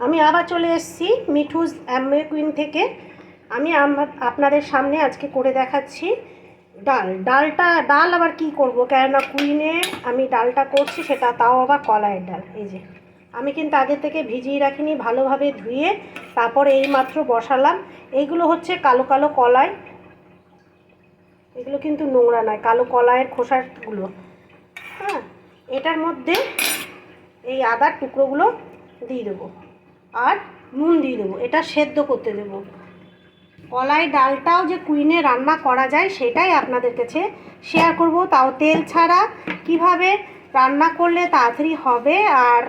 আমি আবার চলে এসেছি মিঠুস অ্যামওয়ে কুইন থেকে। আমি আপনাদের সামনে আজকে করে দেখাচ্ছি ডাল আবার কি করব, কেননা কুইনে আমি ডালটা করছি, সেটা তাও আবার কলাইয়ের ডাল। এই যে আমি কিন্তু আগে থেকে ভিজিয়ে রাখিনি, ভালোভাবে ধুয়ে তারপরে এইমাত্র বসালাম। এইগুলো হচ্ছে কালো কালো কলাই, এগুলো কিন্তু নোংরা নয়, কালো কলাইয়ের খোসাগুলো। হ্যাঁ, এটার মধ্যে এই আদার টুকরোগুলো দিয়ে দেবো আর নুন দিয়ে দেবো, এটা সেদ্ধ করতে দেবো। কলাই ডালটাও যে কুইনে রান্না করা যায় সেটাই আপনাদের কাছে শেয়ার করব, তাও তেল ছাড়া। কিভাবে রান্না করলে তাড়াতাড়ি হবে আর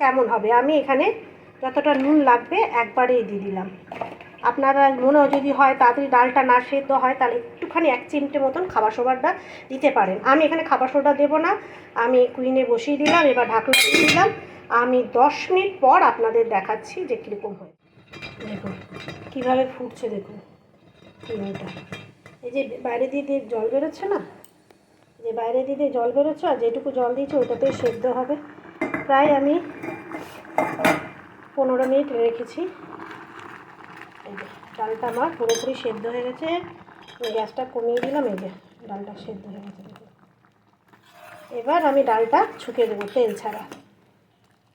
কেমন হবে। আমি এখানে যতটা নুন লাগবে একবারেই দিয়ে দিলাম। আপনারা মনেও যদি হয় তাড়াতাড়ি ডালটা না সেদ্ধ হয়, তাহলে একটুখানি 1 চিমটে মতন খাবার সোডাটা দিতে পারেন। আমি এখানে খাবার সোডা দেবো না, আমি কুইনে বসিয়ে দিলাম। এবার ঢাকনা দিয়ে দিলাম। আমি 10 মিনিট পর আপনাদের দেখাচ্ছি যে কীরকম হয়। দেখুন কীভাবে ফুটছে, দেখুন কুইনেটা। এই যে বাইরে দিয়ে জল বেরোচ্ছে না, যে বাইরে দিয়ে জল বেরোচ্ছে, আর যেটুকু জল দিয়েছি ওটাতেই সেদ্ধ হবে। প্রায় আমি 15 মিনিট রেখেছি। এই যে ডালটা আমার পুরোপুরি সেদ্ধ হয়ে গেছে। গ্যাসটা কমিয়ে দিলাম। এই যে ডালটা সেদ্ধ হয়ে গেছে। এবার আমি ডালটা ছুঁকে দেবো তেল ছাড়া।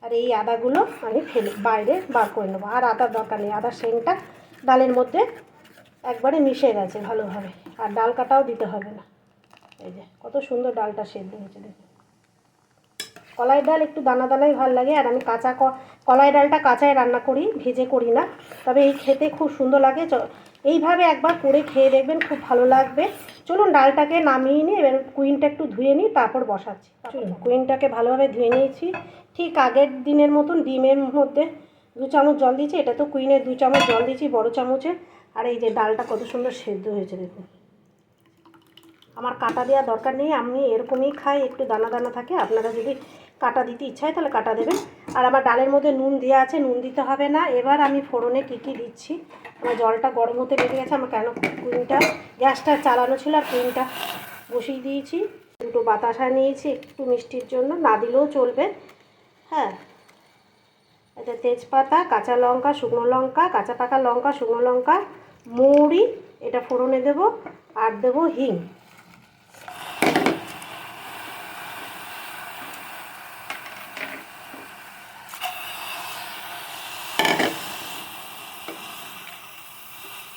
আর এই আদাগুলো আমি বাইরে বার করে নেবো। আর আদার দরকার নেই, আদার সেন্টটা ডালের মধ্যে একবারে মিশে গেছে ভালোভাবে। আর ডাল কাটাও দিতে হবে না। এই যে কত সুন্দর ডালটা সেদ্ধ হয়েছে দেখুন। কলাই ডাল একটু দানা দানাই ভালো লাগে। আর আমি কাঁচা কলাই ডালটা কাঁচায় রান্না করি, ভেজে করি না। তবে এই খেতে খুব সুন্দর লাগে। এইভাবে একবার করে খেয়ে দেখবেন, খুব ভালো লাগবে। চলুন ডালটাকে নামিয়ে নিই, এবার কুইনটা একটু ধুয়ে নিই, তারপর বসাচ্ছি। চলুন, কুইনটাকে ভালোভাবে ধুয়ে নিয়েছি। ঠিক আগের দিনের মতন ডিমের মধ্যে 2 চামচ জল দিয়েছি। এটা তো কুইনের 2 চামচ জল দিয়েছি বড় চামচে। আর এই যে ডালটা কত সুন্দর সেদ্ধ হয়েছে দেখুন। আমার কাটা দেওয়ার দরকার নেই, আমি এরকমই খাই, একটু দানা দানা থাকে। আপনারা যদি কাটা দিতে ইচ্ছা হয় তাহলে কাটা দেবেন। আর আমার ডালের মধ্যে নুন দেওয়া আছে, নুন দিতে হবে না। এবার আমি ফোড়নে কী কী দিচ্ছি। আমার জলটা গরম হতে লেগে গেছে। আমার কেন কুইনটা গ্যাসটা চালানো ছিল আর কুইনটা বসিয়ে দিয়েছি। 2টো বাতাসা নিয়েছি একটু মিষ্টির জন্য, না দিলেও চলবে। হ্যাঁ, এটা তেজপাতা, কাঁচা লঙ্কা, শুকনো লঙ্কা, কাঁচা পাকা লঙ্কা, শুকনো লঙ্কা, মৌরি, এটা ফোড়নে দেবো। আর দেবো হিং।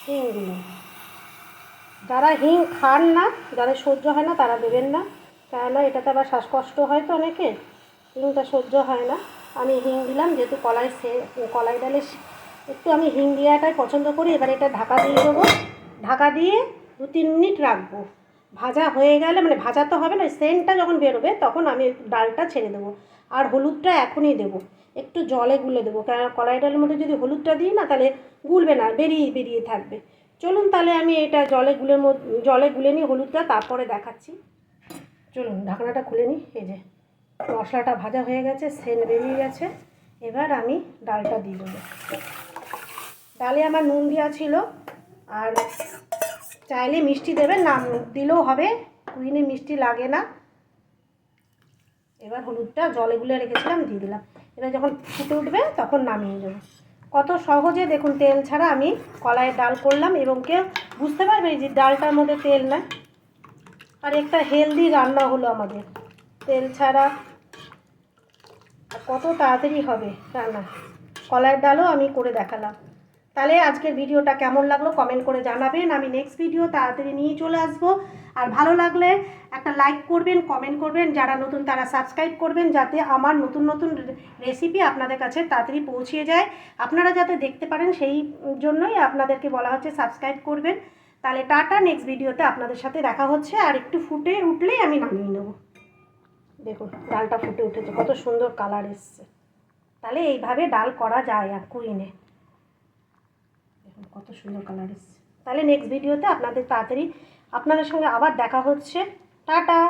হিং দিলাম। যারা হিং খান না, যাদের সহ্য হয় না, তারা দেবেন না, কেননা এটাতে আবার শ্বাসকষ্ট হয় তো অনেকে, হিংটা সহ্য হয় না। আমি হিং দিলাম, যেহেতু কলাই ডালে একটু আমি হিং দেওয়াটাই পছন্দ করি। এবার এটা ঢাকা দিয়ে দেবো। ঢাকা দিয়ে 2-3 মিনিট রাখবো। ভাজা হয়ে গেলে, মানে ভাজা তো হবে না, সেন্টটা যখন বেরোবে তখন আমি ডালটা ছেড়ে দেবো। আর হলুদটা এখনই দেবো, একটু জলে গুলে দেবো, কেননা কলাই ডালের মধ্যে যদি হলুদটা দিই না, তাহলে গুলবে না, বেরিয়ে থাকবে। চলুন তাহলে আমি এটা জলে গুলে নিই হলুদটা, তারপরে দেখাচ্ছি। চলুন ঢাকনাটা খুলে নিই। এই যে মশলাটা ভাজা হয়ে গেছে, সেন্ট বেরিয়ে গেছে। এবার আমি ডালটা দিয়ে দেবো। ডালে আমার নুন দেওয়া ছিল, আর চাইলে মিষ্টি দেবেন, না দিলেও হবে, কুইনে মিষ্টি লাগে না। এবার হলুদটা জলে গুলে রেখেছিলাম দিয়ে দিলাম। এবার যখন ফুটে উঠবে তখন নামিয়ে দেবো। কত সহজে দেখুন, তেল ছাড়া আমি কলাইয়ের ডাল করলাম, এবং কেউ বুঝতে পারবে যে ডালটার মধ্যে তেল না। আর একটা হেলদি রান্না হলো আমাদের, তেল ছাড়া। আর কত তাড়াতাড়ি হবে রান্না। কলাইয়ের ডালও আমি করে দেখালাম। তাহলে আজকের ভিডিওটা কেমন লাগলো কমেন্ট করে জানাবেন। আমি নেক্সট ভিডিও তাড়াতাড়ি নিয়ে চলে আসবো। আর ভালো লাগলে একটা লাইক করবেন, কমেন্ট করবেন। যারা নতুন তারা সাবস্ক্রাইব করবেন, যাতে আমার নতুন নতুন রেসিপি আপনাদের কাছে তাড়াতাড়ি পৌঁছে যায়, আপনারা যাতে দেখতে পারেন, সেই জন্যই আপনাদেরকে বলা হচ্ছে সাবস্ক্রাইব করবেন। তাহলে টাটা, নেক্সট ভিডিওতে আপনাদের সাথে দেখা হচ্ছে। আর একটু ফুটে উঠলেই আমি নামিয়ে নেব। দেখুন ডালটা ফুটে উঠেছে, কত সুন্দর কালার এসছে। তাহলে এইভাবে ডাল করা যায় আর কুইনে। দেখুন কত সুন্দর কালার এসছে। তাহলে নেক্সট ভিডিওতে আপনাদের সঙ্গে আবার দেখা হচ্ছে। টাটা।